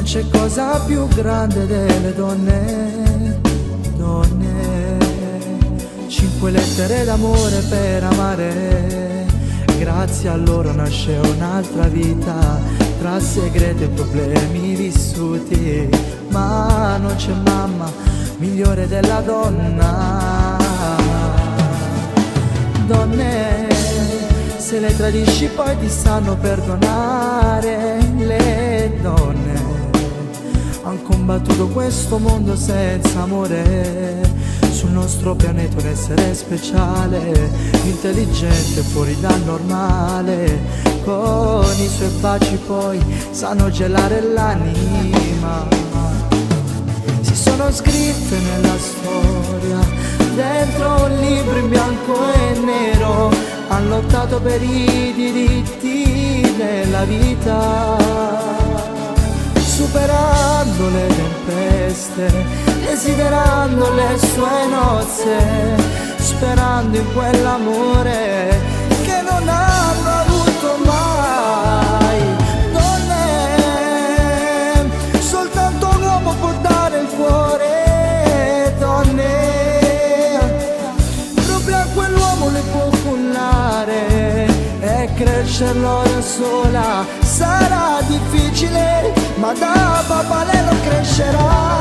c'è cosa più grande delle donne, donne. 5 lettere d'amore per amare, grazie a loro nasce un'altra vita, tra segreti e problemi vissuti. Ma non c'è mamma migliore della donna. Donne, se le tradisci poi ti sanno perdonare. Le donne han combattuto questo mondo senza amore, sul nostro pianeta un essere speciale, intelligente fuori dal normale, con i suoi baci poi sanno gelare l'anima. Si sono scritte nella storia, dentro un libro in bianco e nero, han lottato per i diritti della vita, superando le tempeste, desiderando le sue nozze, sperando in quell'amore che non hanno avuto mai. Donne, soltanto un uomo può dare il cuore. Donne, proprio a quell'uomo le può cullare e crescerlo da sola sarà difficile, ma da papà lei lo crescerà.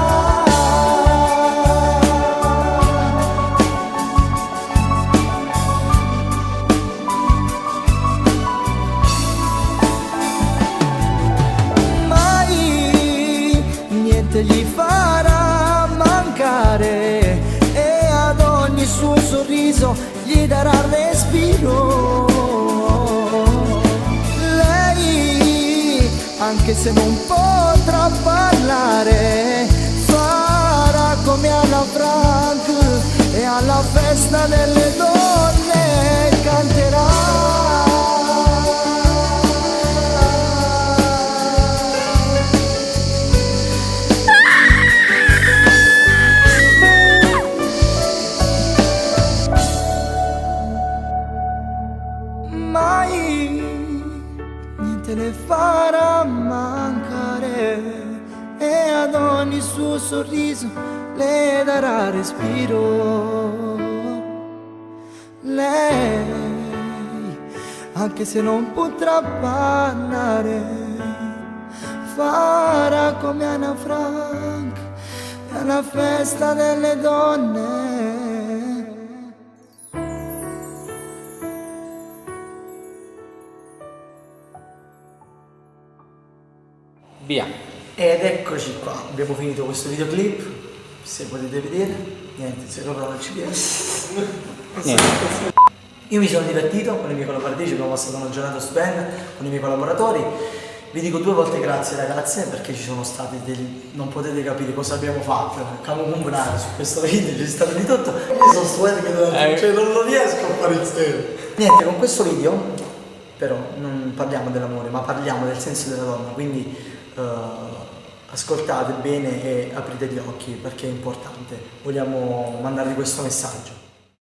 Mai niente gli farà mancare e ad ogni suo sorriso gli darà respiro. Anche se non potrà parlare, farà come Anna Frank e alla festa delle donne canterà. Mai niente le farà mancare e ad ogni suo sorriso le darà respiro. Lei, anche se non potrà parlare, farà come Anna Frank alla festa delle donne. Via. Ed eccoci qua, abbiamo finito questo videoclip, se potete vedere, niente, se loro non ci piace. Io mi sono divertito con i miei collaboratrici, abbiamo passato una giornata stupenda con i miei collaboratori. Vi dico 2 volte grazie ragazze, perché ci sono stati non potete capire cosa abbiamo fatto, camombrare su questo video, c'è stato di tutto. Io sono stupendo che cioè non lo riesco a fare insieme. Niente, con questo video però non parliamo dell'amore, ma parliamo del senso della donna, quindi ascoltate bene e aprite gli occhi perché è importante, vogliamo mandarvi questo messaggio.